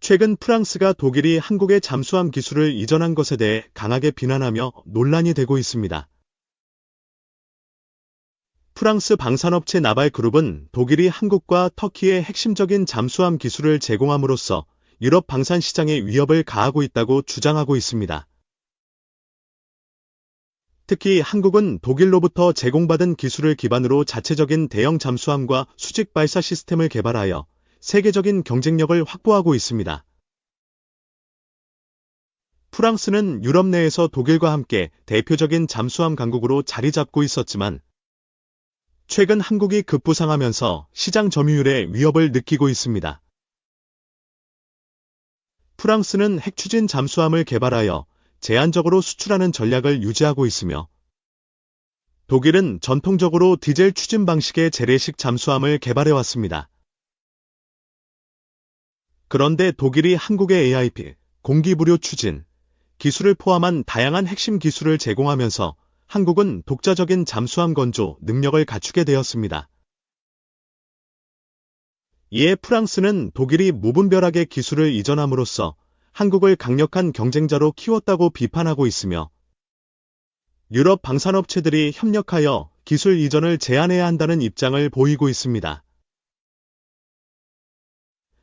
최근 프랑스가 독일이 한국의 잠수함 기술을 이전한 것에 대해 강하게 비난하며 논란이 되고 있습니다. 프랑스 방산업체 나발그룹은 독일이 한국과 터키에 핵심적인 잠수함 기술을 제공함으로써 유럽 방산 시장에 위협을 가하고 있다고 주장하고 있습니다. 특히 한국은 독일로부터 제공받은 기술을 기반으로 자체적인 대형 잠수함과 수직 발사 시스템을 개발하여 세계적인 경쟁력을 확보하고 있습니다. 프랑스는 유럽 내에서 독일과 함께 대표적인 잠수함 강국으로 자리 잡고 있었지만 최근 한국이 급부상하면서 시장 점유율에 위협을 느끼고 있습니다. 프랑스는 핵추진 잠수함을 개발하여 제한적으로 수출하는 전략을 유지하고 있으며 독일은 전통적으로 디젤 추진 방식의 재래식 잠수함을 개발해왔습니다. 그런데 독일이 한국의 AIP, 공기부료 추진, 기술을 포함한 다양한 핵심 기술을 제공하면서 한국은 독자적인 잠수함 건조 능력을 갖추게 되었습니다. 이에 프랑스는 독일이 무분별하게 기술을 이전함으로써 한국을 강력한 경쟁자로 키웠다고 비판하고 있으며 유럽 방산업체들이 협력하여 기술 이전을 제한해야 한다는 입장을 보이고 있습니다.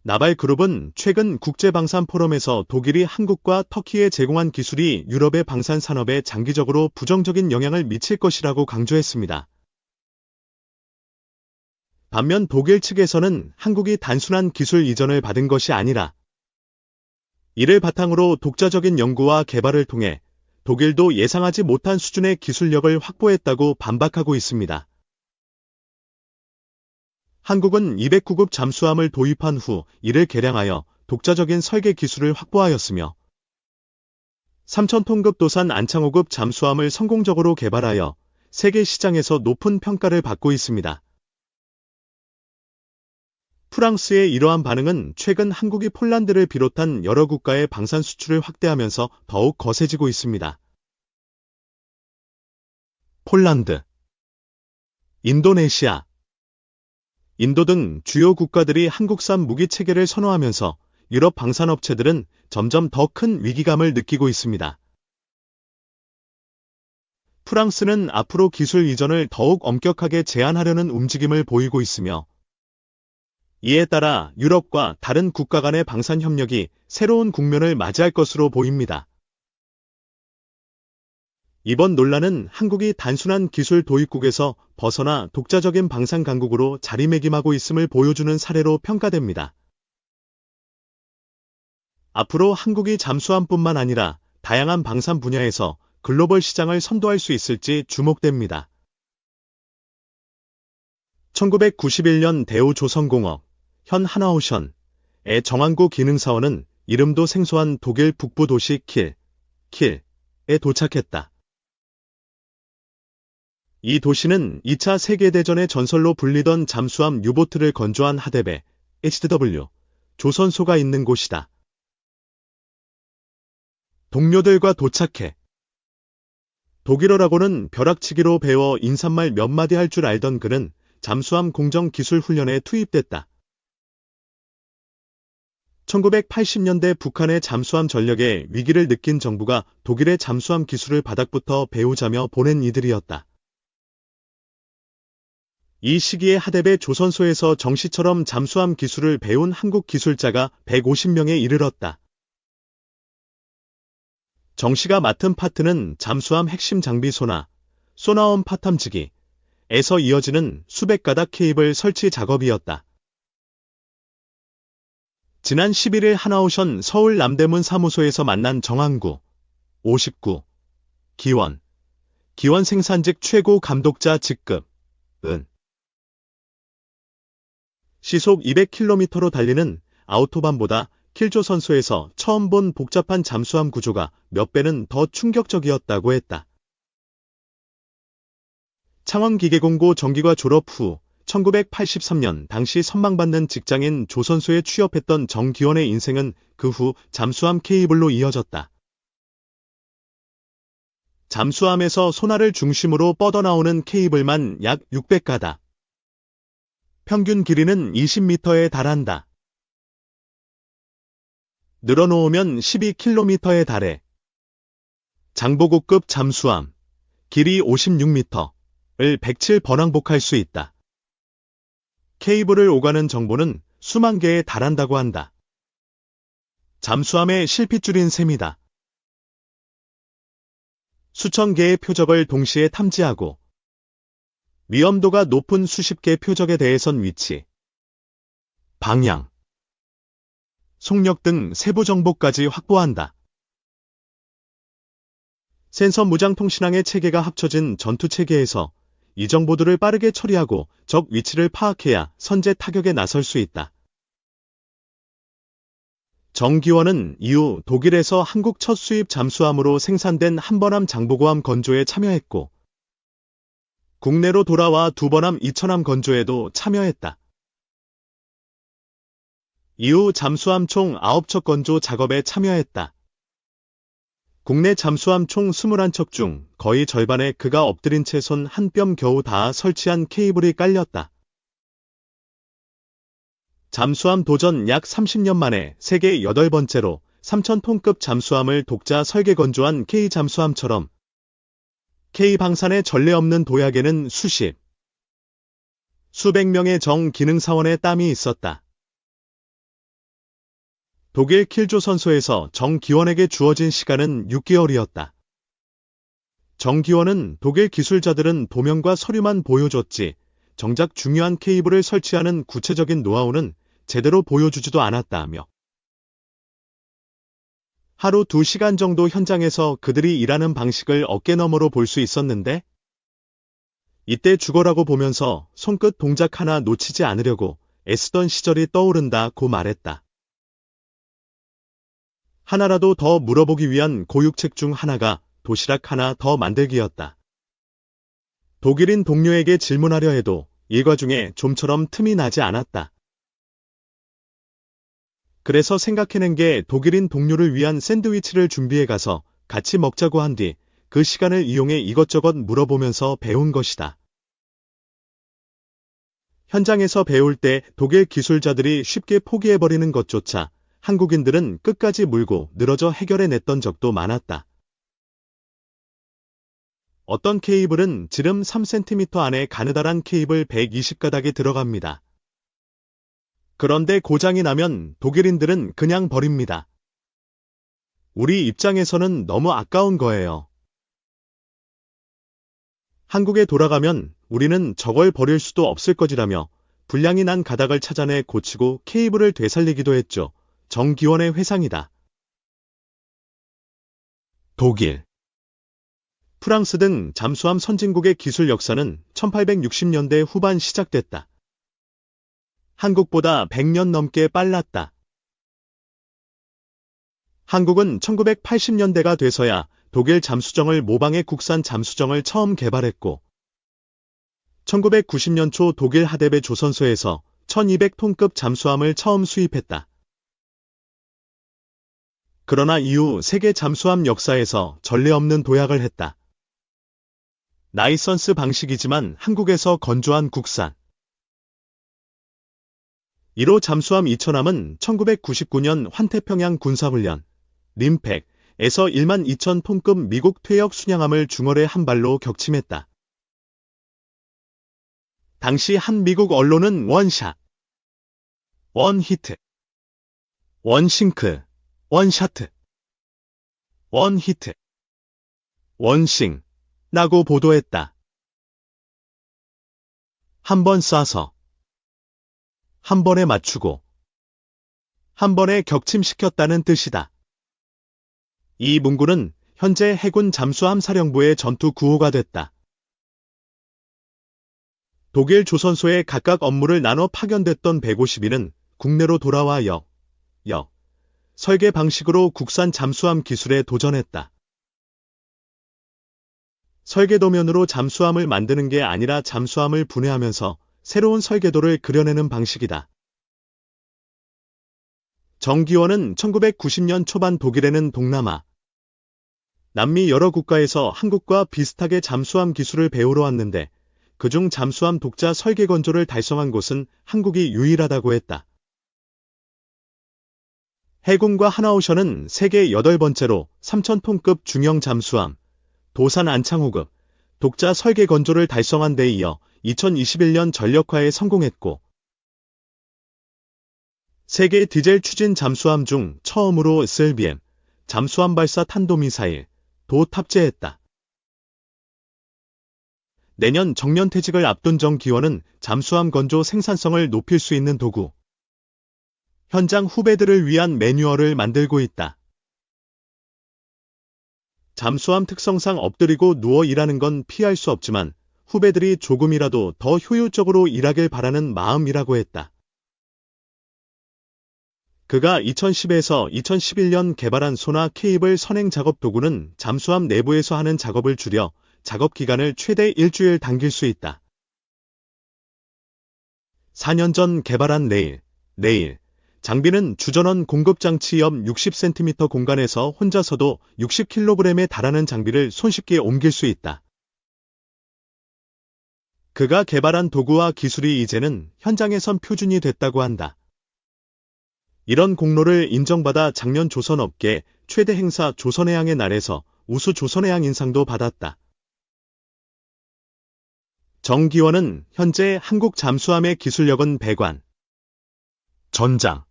나발그룹은 최근 국제방산 포럼에서 독일이 한국과 터키에 제공한 기술이 유럽의 방산 산업에 장기적으로 부정적인 영향을 미칠 것이라고 강조했습니다. 반면 독일 측에서는 한국이 단순한 기술 이전을 받은 것이 아니라 이를 바탕으로 독자적인 연구와 개발을 통해 독일도 예상하지 못한 수준의 기술력을 확보했다고 반박하고 있습니다. 한국은 209급 잠수함을 도입한 후 이를 개량하여 독자적인 설계 기술을 확보하였으며 3000톤급 도산 안창호급 잠수함을 성공적으로 개발하여 세계 시장에서 높은 평가를 받고 있습니다. 프랑스의 이러한 반응은 최근 한국이 폴란드를 비롯한 여러 국가의 방산 수출을 확대하면서 더욱 거세지고 있습니다. 폴란드, 인도네시아, 인도 등 주요 국가들이 한국산 무기 체계를 선호하면서 유럽 방산업체들은 점점 더 큰 위기감을 느끼고 있습니다. 프랑스는 앞으로 기술 이전을 더욱 엄격하게 제한하려는 움직임을 보이고 있으며 이에 따라 유럽과 다른 국가 간의 방산 협력이 새로운 국면을 맞이할 것으로 보입니다. 이번 논란은 한국이 단순한 기술 도입국에서 벗어나 독자적인 방산 강국으로 자리매김하고 있음을 보여주는 사례로 평가됩니다. 앞으로 한국이 잠수함뿐만 아니라 다양한 방산 분야에서 글로벌 시장을 선도할 수 있을지 주목됩니다. 1991년 대우조선공업, 현 하나오션의 정안구 기능사원은 이름도 생소한 독일 북부 도시 킬에 도착했다. 이 도시는 2차 세계대전의 전설로 불리던 잠수함 유보트를 건조한 하대배 HW 조선소가 있는 곳이다. 동료들과 도착해 독일어라고는 벼락치기로 배워 인사말 몇 마디 할 줄 알던 그는 잠수함 공정 기술 훈련에 투입됐다. 1980년대 북한의 잠수함 전력에 위기를 느낀 정부가 독일의 잠수함 기술을 바닥부터 배우자며 보낸 이들이었다. 이 시기에 하대배 조선소에서 정씨처럼 잠수함 기술을 배운 한국 기술자가 150명에 이르렀다. 정씨가 맡은 파트는 잠수함 핵심 장비 소나원 파탐지기에서 이어지는 수백 가닥 케이블 설치 작업이었다. 지난 11일 하나오션 서울 남대문 사무소에서 만난 정안구 59 기원 생산직 최고 감독자 직급은 시속 200km로 달리는 아우토반보다 킬조선소에서 처음 본 복잡한 잠수함 구조가 몇 배는 더 충격적이었다고 했다. 창원기계공고 정기과 졸업 후 1983년 당시 선망받는 직장인 조선소에 취업했던 정기원의 인생은 그 후 잠수함 케이블로 이어졌다. 잠수함에서 소나를 중심으로 뻗어나오는 케이블만 약 600가닥. 평균 길이는 20m에 달한다. 늘어놓으면 12km에 달해. 장보고급 잠수함, 길이 56m를 107번 항복할 수 있다. 케이블을 오가는 정보는 수만 개에 달한다고 한다. 잠수함의 실핏줄인 셈이다. 수천 개의 표적을 동시에 탐지하고 위험도가 높은 수십 개의 표적에 대해선 위치, 방향, 속력 등 세부 정보까지 확보한다. 센서 무장 통신항의 체계가 합쳐진 전투 체계에서 이 정보들을 빠르게 처리하고 적 위치를 파악해야 선제 타격에 나설 수 있다. 정기원은 이후 독일에서 한국 첫 수입 잠수함으로 생산된 한번함 장보고함 건조에 참여했고 국내로 돌아와 두번함 이천함 건조에도 참여했다. 이후 잠수함 총 9척 건조 작업에 참여했다. 국내 잠수함 총 21척 중 거의 절반에 그가 엎드린 채 손 한 뼘 겨우 닿아 설치한 케이블이 깔렸다. 잠수함 도전 약 30년 만에 세계 8번째로 3,000톤급 잠수함을 독자 설계 건조한 K 잠수함처럼 K 방산의 전례 없는 도약에는 수백 명의 정기능사원의 땀이 있었다. 독일 킬조 선소에서 정기원에게 주어진 시간은 6개월이었다. 정기원은 독일 기술자들은 도면과 서류만 보여줬지 정작 중요한 케이블을 설치하는 구체적인 노하우는 제대로 보여주지도 않았다며 하루 2시간 정도 현장에서 그들이 일하는 방식을 어깨너머로 볼 수 있었는데 이때 죽어라고 보면서 손끝 동작 하나 놓치지 않으려고 애쓰던 시절이 떠오른다고 말했다. 하나라도 더 물어보기 위한 고육책 중 하나가 도시락 하나 더 만들기였다. 독일인 동료에게 질문하려 해도 일과 중에 좀처럼 틈이 나지 않았다. 그래서 생각해낸 게 독일인 동료를 위한 샌드위치를 준비해 가서 같이 먹자고 한 뒤 그 시간을 이용해 이것저것 물어보면서 배운 것이다. 현장에서 배울 때 독일 기술자들이 쉽게 포기해버리는 것조차 한국인들은 끝까지 물고 늘어져 해결해냈던 적도 많았다. 어떤 케이블은 지름 3cm 안에 가느다란 케이블 120가닥이 들어갑니다. 그런데 고장이 나면 독일인들은 그냥 버립니다. 우리 입장에서는 너무 아까운 거예요. 한국에 돌아가면 우리는 저걸 버릴 수도 없을 거지라며 불량이 난 가닥을 찾아내 고치고 케이블을 되살리기도 했죠. 정기원의 회상이다. 독일, 프랑스 등 잠수함 선진국의 기술 역사는 1860년대 후반 시작됐다. 한국보다 100년 넘게 빨랐다. 한국은 1980년대가 돼서야 독일 잠수정을 모방해 국산 잠수정을 처음 개발했고 1990년 초 독일 하데베 조선소에서 1200톤급 잠수함을 처음 수입했다. 그러나 이후 세계 잠수함 역사에서 전례 없는 도약을 했다. 나이선스 방식이지만 한국에서 건조한 국산 1호 잠수함 이천함은 1999년 환태평양 군사훈련 림팩에서 12,000톤급 미국 퇴역 순양함을 중월에 한 발로 격침했다. 당시 한 미국 언론은 원샷, 원히트, 원싱크, 원샤트, 원히트, 원싱 라고 보도했다. 한 번 쏴서 한 번에 맞추고 한 번에 격침시켰다는 뜻이다. 이 문구는 현재 해군 잠수함 사령부의 전투 구호가 됐다. 독일 조선소에 각각 업무를 나눠 파견됐던 150인은 국내로 돌아와 설계 방식으로 국산 잠수함 기술에 도전했다. 설계도면으로 잠수함을 만드는 게 아니라 잠수함을 분해하면서 새로운 설계도를 그려내는 방식이다. 정기원은 1990년 초반 독일에는 동남아, 남미 여러 국가에서 한국과 비슷하게 잠수함 기술을 배우러 왔는데 그중 잠수함 독자 설계 건조를 달성한 곳은 한국이 유일하다고 했다. 해군과 하나오션은 세계 8번째로 3,000톤급 중형 잠수함 도산 안창호급 독자 설계 건조를 달성한 데 이어 2021년 전력화에 성공했고 세계 디젤 추진 잠수함 중 처음으로 SLBM 잠수함 발사 탄도미사일 도 탑재했다. 내년 정년퇴직을 앞둔 정기원은 잠수함 건조 생산성을 높일 수 있는 도구, 현장 후배들을 위한 매뉴얼을 만들고 있다. 잠수함 특성상 엎드리고 누워 일하는 건 피할 수 없지만 후배들이 조금이라도 더 효율적으로 일하길 바라는 마음이라고 했다. 그가 2010에서 2011년 개발한 소나 케이블 선행 작업 도구는 잠수함 내부에서 하는 작업을 줄여 작업 기간을 최대 일주일 당길 수 있다. 4년 전 개발한 레일 장비는 주전원 공급 장치 옆 60cm 공간에서 혼자서도 60kg에 달하는 장비를 손쉽게 옮길 수 있다. 그가 개발한 도구와 기술이 이제는 현장에선 표준이 됐다고 한다. 이런 공로를 인정받아 작년 조선업계 최대 행사 조선해양의 날에서 우수 조선해양 인상도 받았다. 정기원은 현재 한국 잠수함의 기술력은 배관, 전장,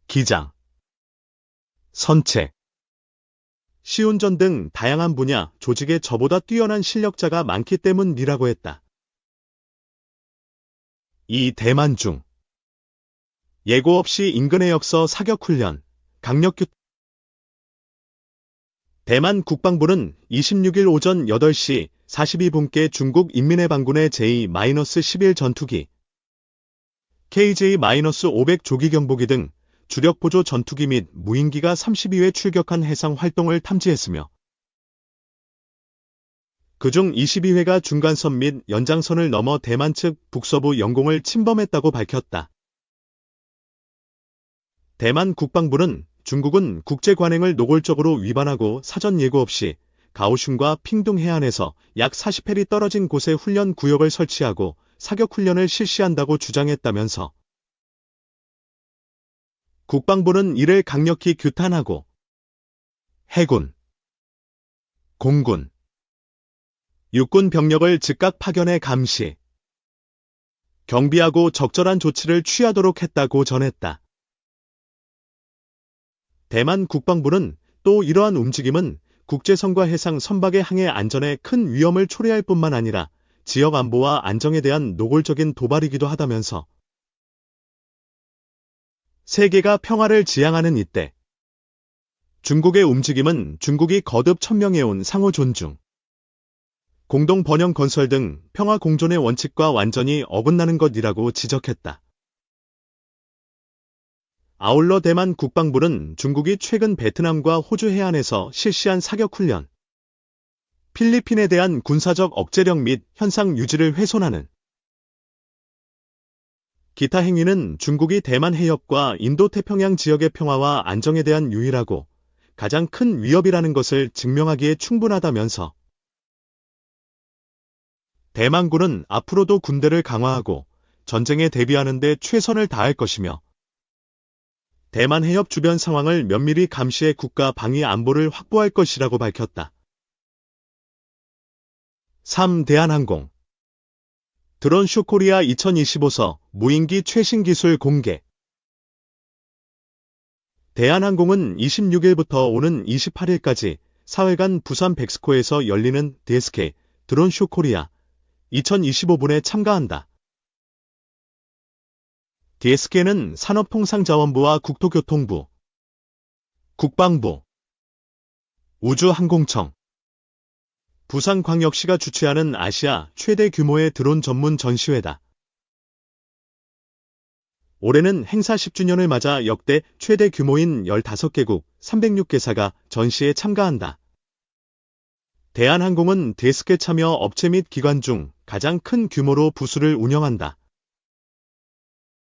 기장, 선체, 시운전 등 다양한 분야 조직에 저보다 뛰어난 실력자가 많기 때문이라고 했다. 이 대만 중 예고 없이 인근의 역서 사격훈련, 대만 국방부는 26일 오전 8시 42분께 중국 인민해방군의 J-11 전투기, KJ-500 조기경보기 등 주력 보조 전투기 및 무인기가 32회 출격한 해상 활동을 탐지했으며 그중 22회가 중간선 및 연장선을 넘어 대만 측 북서부 영공을 침범했다고 밝혔다. 대만 국방부는 중국은 국제관행을 노골적으로 위반하고 사전 예고 없이 가오슝과 핑둥 해안에서 약 40해리 떨어진 곳에 훈련 구역을 설치하고 사격훈련을 실시한다고 주장했다면서 국방부는 이를 강력히 규탄하고 해군, 공군, 육군 병력을 즉각 파견해 감시, 경비하고 적절한 조치를 취하도록 했다고 전했다. 대만 국방부는 또 이러한 움직임은 국제선과 해상 선박의 항해 안전에 큰 위험을 초래할 뿐만 아니라 지역 안보와 안정에 대한 노골적인 도발이기도 하다면서 세계가 평화를 지향하는 이때 중국의 움직임은 중국이 거듭 천명해온 상호 존중, 공동 번영 건설 등 평화 공존의 원칙과 완전히 어긋나는 것이라고 지적했다. 아울러 대만 국방부는 중국이 최근 베트남과 호주 해안에서 실시한 사격훈련, 필리핀에 대한 군사적 억제력 및 현상 유지를 훼손하는 기타 행위는 중국이 대만 해협과 인도태평양 지역의 평화와 안정에 대한 유일하고 가장 큰 위협이라는 것을 증명하기에 충분하다면서 대만군은 앞으로도 군대를 강화하고 전쟁에 대비하는 데 최선을 다할 것이며 대만 해협 주변 상황을 면밀히 감시해 국가 방위 안보를 확보할 것이라고 밝혔다. 3. 대한항공 드론 쇼 코리아 2025서 무인기 최신 기술 공개. 대한항공은 26일부터 오는 28일까지 4회간 부산 백스코에서 열리는 DSK 드론 쇼 코리아 2025분에 참가한다. DSK는 산업통상자원부와 국토교통부, 국방부, 우주항공청, 부산광역시가 주최하는 아시아 최대 규모의 드론 전문 전시회다. 올해는 행사 10주년을 맞아 역대 최대 규모인 15개국 306개사가 전시에 참가한다. 대한항공은 DSK 참여 업체 및 기관 중 가장 큰 규모로 부수를 운영한다.